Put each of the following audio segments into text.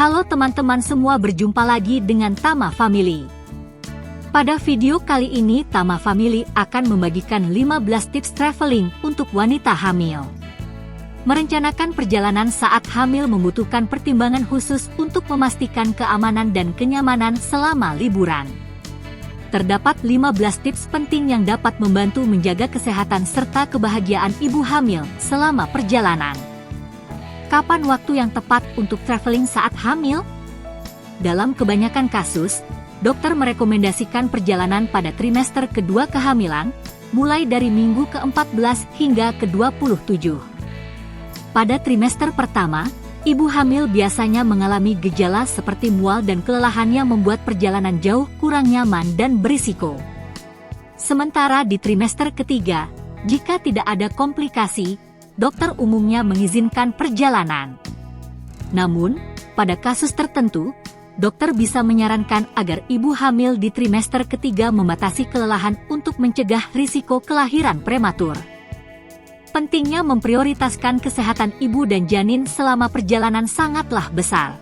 Halo teman-teman semua, berjumpa lagi dengan Tama Family. Pada video kali ini Tama Family akan membagikan 15 tips traveling untuk wanita hamil. Merencanakan perjalanan saat hamil membutuhkan pertimbangan khusus untuk memastikan keamanan dan kenyamanan selama liburan. Terdapat 15 tips penting yang dapat membantu menjaga kesehatan serta kebahagiaan ibu hamil selama perjalanan. Kapan waktu yang tepat untuk traveling saat hamil? Dalam kebanyakan kasus, dokter merekomendasikan perjalanan pada trimester kedua kehamilan, mulai dari minggu ke-14 hingga ke-27. Pada trimester pertama, ibu hamil biasanya mengalami gejala seperti mual dan kelelahan yang membuat perjalanan jauh kurang nyaman dan berisiko. Sementara di trimester ketiga, jika tidak ada komplikasi, dokter umumnya mengizinkan perjalanan. Namun, pada kasus tertentu, dokter bisa menyarankan agar ibu hamil di trimester ketiga membatasi kelelahan untuk mencegah risiko kelahiran prematur. Pentingnya memprioritaskan kesehatan ibu dan janin selama perjalanan sangatlah besar.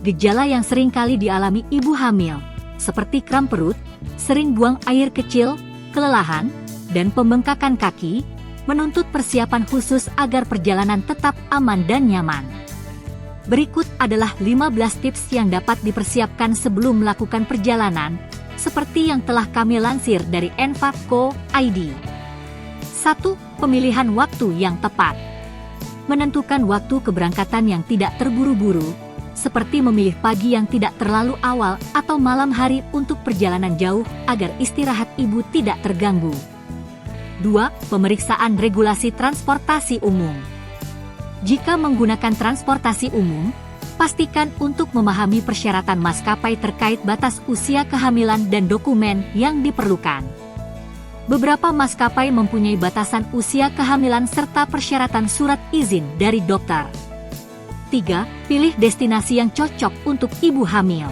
Gejala yang sering kali dialami ibu hamil, seperti kram perut, sering buang air kecil, kelelahan, dan pembengkakan kaki, menuntut persiapan khusus agar perjalanan tetap aman dan nyaman. Berikut adalah 15 tips yang dapat dipersiapkan sebelum melakukan perjalanan, seperti yang telah kami lansir dari envap.co.id. 1. Pemilihan waktu yang tepat. Menentukan waktu keberangkatan yang tidak terburu-buru, seperti memilih pagi yang tidak terlalu awal atau malam hari untuk perjalanan jauh agar istirahat ibu tidak terganggu. 2. Pemeriksaan regulasi transportasi umum. Jika menggunakan transportasi umum, pastikan untuk memahami persyaratan maskapai terkait batas usia kehamilan dan dokumen yang diperlukan. Beberapa maskapai mempunyai batasan usia kehamilan serta persyaratan surat izin dari dokter. 3. Pilih destinasi yang cocok untuk ibu hamil.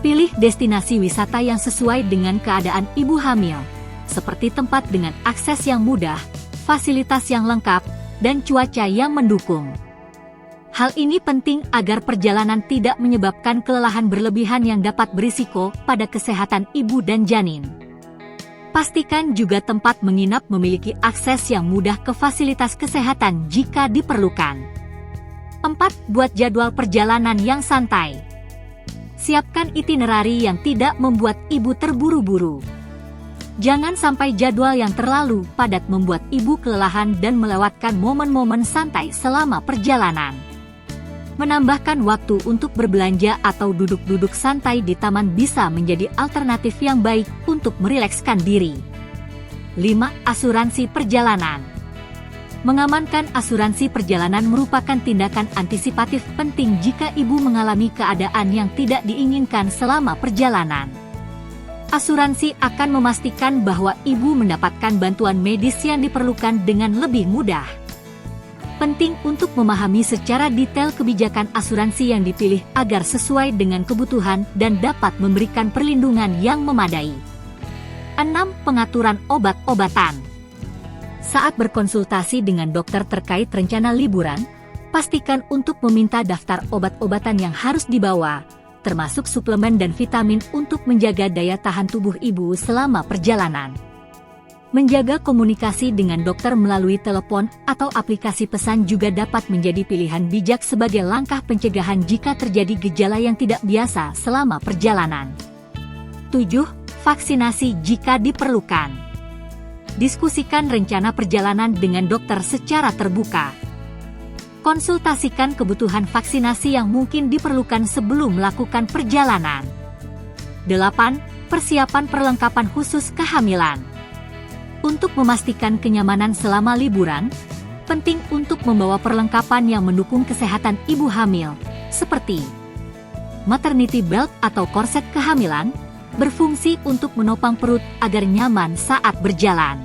Pilih destinasi wisata yang sesuai dengan keadaan ibu hamil, seperti tempat dengan akses yang mudah, fasilitas yang lengkap, dan cuaca yang mendukung. Hal ini penting agar perjalanan tidak menyebabkan kelelahan berlebihan yang dapat berisiko pada kesehatan ibu dan janin. Pastikan juga tempat menginap memiliki akses yang mudah ke fasilitas kesehatan jika diperlukan. 4. Buat jadwal perjalanan yang santai. Siapkan itinerari yang tidak membuat ibu terburu-buru. Jangan sampai jadwal yang terlalu padat membuat ibu kelelahan dan melewatkan momen-momen santai selama perjalanan. Menambahkan waktu untuk berbelanja atau duduk-duduk santai di taman bisa menjadi alternatif yang baik untuk merilekskan diri. 5. Asuransi perjalanan. Mengamankan asuransi perjalanan merupakan tindakan antisipatif penting jika ibu mengalami keadaan yang tidak diinginkan selama perjalanan. Asuransi akan memastikan bahwa ibu mendapatkan bantuan medis yang diperlukan dengan lebih mudah. Penting untuk memahami secara detail kebijakan asuransi yang dipilih agar sesuai dengan kebutuhan dan dapat memberikan perlindungan yang memadai. 6. Pengaturan obat-obatan. Saat berkonsultasi dengan dokter terkait rencana liburan, pastikan untuk meminta daftar obat-obatan yang harus dibawa, termasuk suplemen dan vitamin untuk menjaga daya tahan tubuh ibu selama perjalanan. Menjaga komunikasi dengan dokter melalui telepon atau aplikasi pesan juga dapat menjadi pilihan bijak sebagai langkah pencegahan jika terjadi gejala yang tidak biasa selama perjalanan. 7. Vaksinasi jika diperlukan. Diskusikan rencana perjalanan dengan dokter secara terbuka. Konsultasikan kebutuhan vaksinasi yang mungkin diperlukan sebelum melakukan perjalanan. 8. Persiapan perlengkapan khusus kehamilan. Untuk memastikan kenyamanan selama liburan, penting untuk membawa perlengkapan yang mendukung kesehatan ibu hamil, seperti maternity belt atau korset kehamilan, berfungsi untuk menopang perut agar nyaman saat berjalan.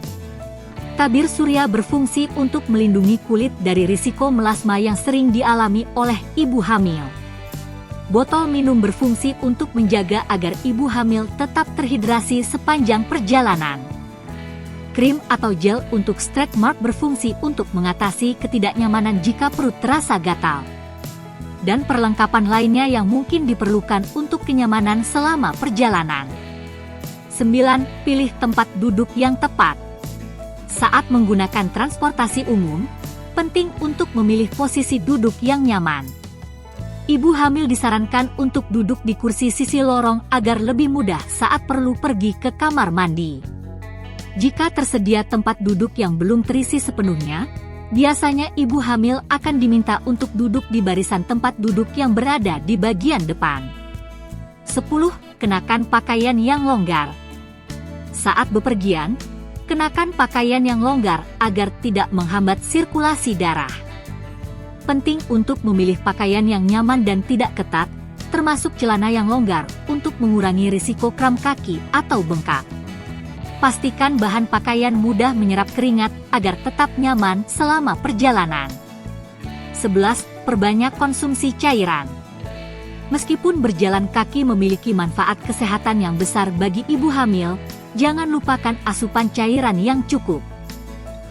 Tabir surya berfungsi untuk melindungi kulit dari risiko melasma yang sering dialami oleh ibu hamil. Botol minum berfungsi untuk menjaga agar ibu hamil tetap terhidrasi sepanjang perjalanan. Krim atau gel untuk stretch mark berfungsi untuk mengatasi ketidaknyamanan jika perut terasa gatal. dan perlengkapan lainnya yang mungkin diperlukan untuk kenyamanan selama perjalanan. 9. Pilih tempat duduk yang tepat. Saat menggunakan transportasi umum, penting untuk memilih posisi duduk yang nyaman. Ibu hamil disarankan untuk duduk di kursi sisi lorong agar lebih mudah saat perlu pergi ke kamar mandi. Jika tersedia tempat duduk yang belum terisi sepenuhnya, biasanya ibu hamil akan diminta untuk duduk di barisan tempat duduk yang berada di bagian depan. 10. Kenakan pakaian yang longgar. Saat bepergian, kenakan pakaian yang longgar agar tidak menghambat sirkulasi darah. Penting untuk memilih pakaian yang nyaman dan tidak ketat, termasuk celana yang longgar untuk mengurangi risiko kram kaki atau bengkak. Pastikan bahan pakaian mudah menyerap keringat agar tetap nyaman selama perjalanan. 11. Perbanyak konsumsi cairan. Meskipun berjalan kaki memiliki manfaat kesehatan yang besar bagi ibu hamil, jangan lupakan asupan cairan yang cukup.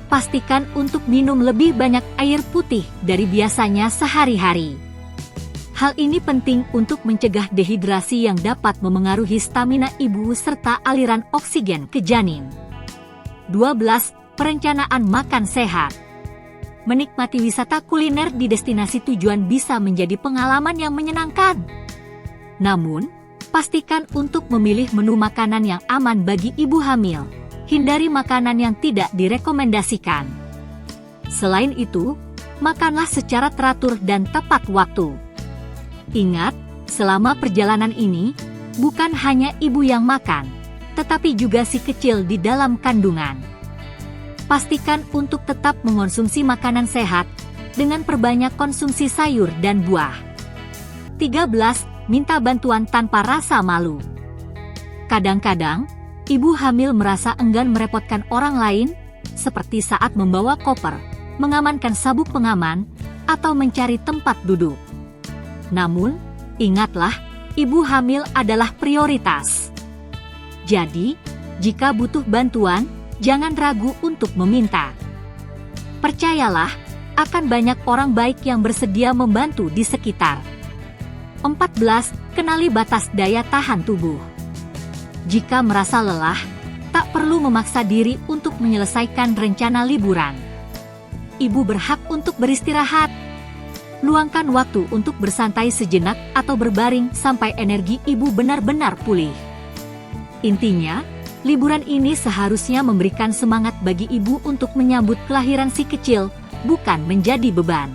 Pastikan untuk minum lebih banyak air putih dari biasanya sehari-hari. Hal ini penting untuk mencegah dehidrasi yang dapat memengaruhi stamina ibu serta aliran oksigen ke janin. 12. Perencanaan makan sehat. Menikmati wisata kuliner di destinasi tujuan bisa menjadi pengalaman yang menyenangkan. Namun, pastikan untuk memilih menu makanan yang aman bagi ibu hamil. Hindari makanan yang tidak direkomendasikan. Selain itu, makanlah secara teratur dan tepat waktu. Ingat, selama perjalanan ini, bukan hanya ibu yang makan, tetapi juga si kecil di dalam kandungan. Pastikan untuk tetap mengonsumsi makanan sehat, dengan perbanyak konsumsi sayur dan buah. 13. Minta bantuan tanpa rasa malu. Kadang-kadang, ibu hamil merasa enggan merepotkan orang lain, seperti saat membawa koper, mengamankan sabuk pengaman, atau mencari tempat duduk. Namun, ingatlah, ibu hamil adalah prioritas. Jadi, jika butuh bantuan, jangan ragu untuk meminta. Percayalah, akan banyak orang baik yang bersedia membantu di sekitar. 14. Kenali batas daya tahan tubuh. Jika merasa lelah, tak perlu memaksa diri untuk menyelesaikan rencana liburan. Ibu berhak untuk beristirahat. Luangkan waktu untuk bersantai sejenak atau berbaring sampai energi ibu benar-benar pulih. Intinya, liburan ini seharusnya memberikan semangat bagi ibu untuk menyambut kelahiran si kecil, bukan menjadi beban.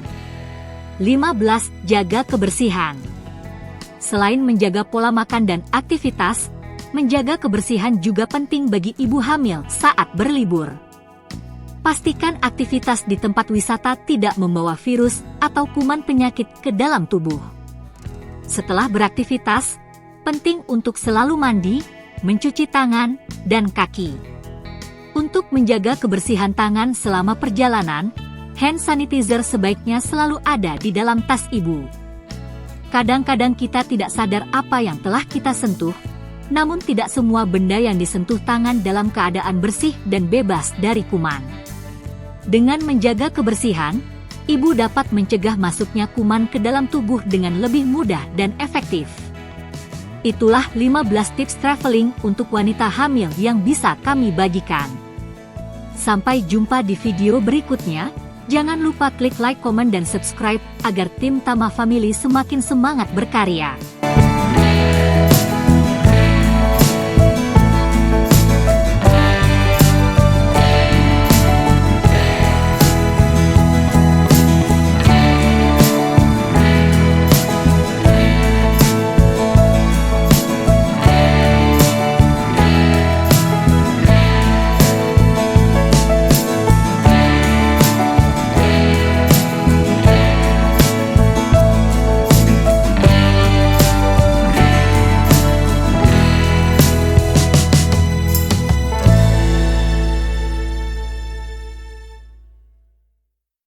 15. Jaga kebersihan. Selain menjaga pola makan dan aktivitas, menjaga kebersihan juga penting bagi ibu hamil saat berlibur. Pastikan aktivitas di tempat wisata tidak membawa virus atau kuman penyakit ke dalam tubuh. Setelah beraktivitas, penting untuk selalu mandi, mencuci tangan, dan kaki. Untuk menjaga kebersihan tangan selama perjalanan, hand sanitizer sebaiknya selalu ada di dalam tas ibu. Kadang-kadang kita tidak sadar apa yang telah kita sentuh, namun tidak semua benda yang disentuh tangan dalam keadaan bersih dan bebas dari kuman. Dengan menjaga kebersihan, ibu dapat mencegah masuknya kuman ke dalam tubuh dengan lebih mudah dan efektif. Itulah 15 tips traveling untuk wanita hamil yang bisa kami bagikan. Sampai jumpa di video berikutnya. Jangan lupa klik like, komen, dan subscribe agar tim Tama Family semakin semangat berkarya.